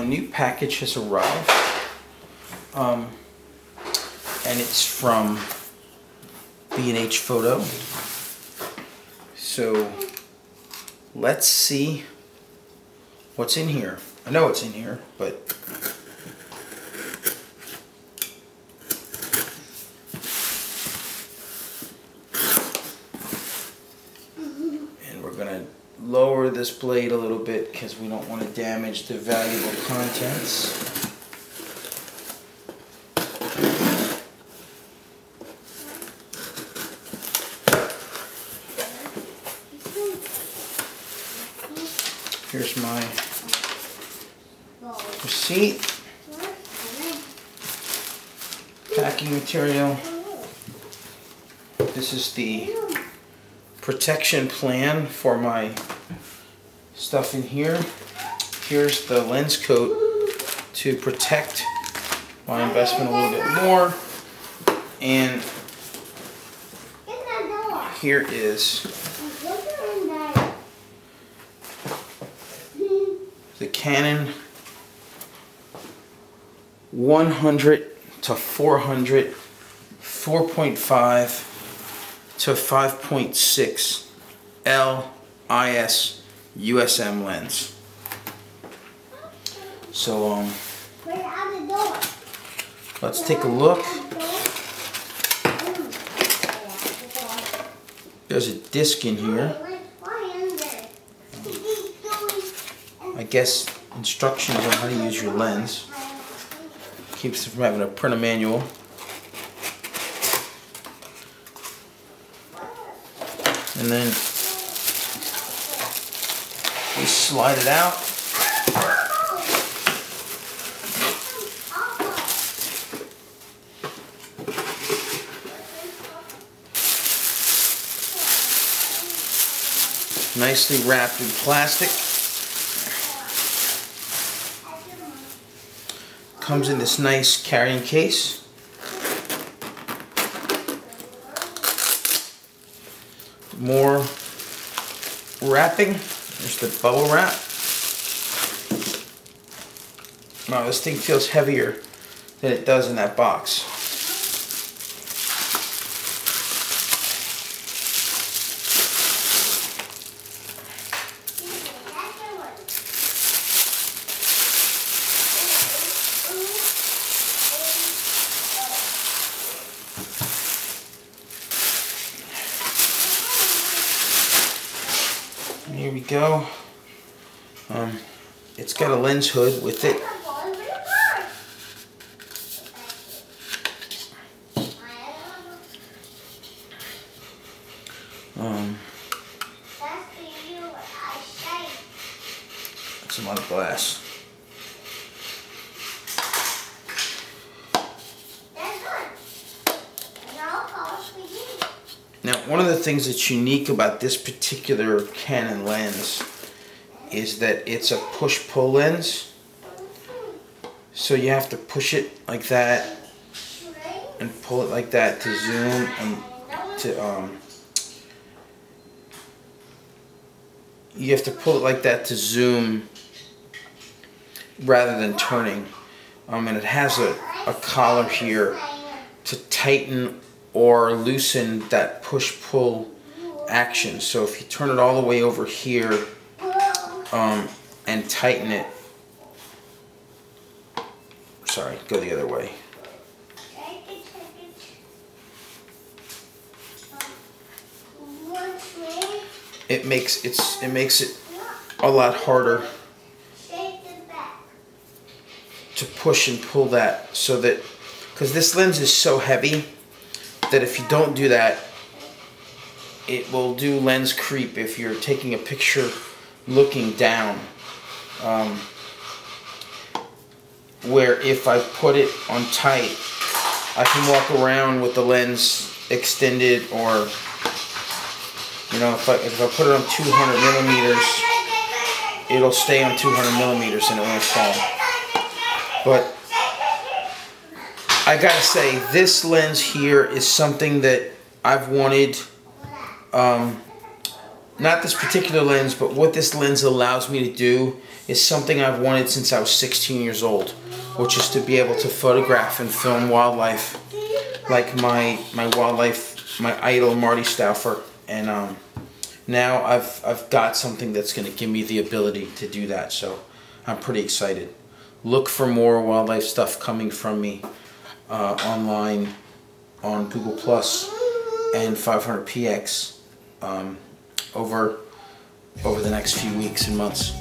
new package has arrived, and it's from B&H Photo. So let's see what's in here. I know it's in here, but and we're gonna lower this blade a little bit because we don't want to damage the valuable contents. Here's my receipt, packing material. This is the protection plan for my stuff in here. Here's the lens coat to protect my investment a little bit more. And here is the Canon 100 to 400 4.5 to 5.6 IS USM lens. So let's take a look. There's a disc in here. I guess instructions on how to use your lens. Keeps you from having to print a manual. And then we slide it out. Nicely wrapped in plastic. Comes in this nice carrying case. More wrapping. There's the bubble wrap. Wow, this thing feels heavier than it does in that box. Here we go. It's got a lens hood with it. Some other glass. Now, one of the things that's unique about this particular Canon lens is that it's a push-pull lens. So you have to push it like that and pull it like that to zoom and to you have to pull it like that to zoom rather than turning. And it has a collar here to tighten or loosen that push-pull action. So if you turn it all the way over here and tighten it, sorry, go the other way. It makes it a lot harder to push and pull that, so that, because this lens is so heavy that if you don't do that, it will do lens creep if you're taking a picture looking down. Where if I put it on tight, I can walk around with the lens extended, or you know, if I put it on 200 millimeters, it'll stay on 200 millimeters and it won't fall. But I gotta say, this lens here is something that I've wanted not this particular lens, but what this lens allows me to do is something I've wanted since I was 16 years old, which is to be able to photograph and film wildlife like my wildlife, my idol Marty Stauffer. And now I've got something that's going to give me the ability to do that, so I'm pretty excited. Look for more wildlife stuff coming from me online on Google Plus and 500px over the next few weeks and months.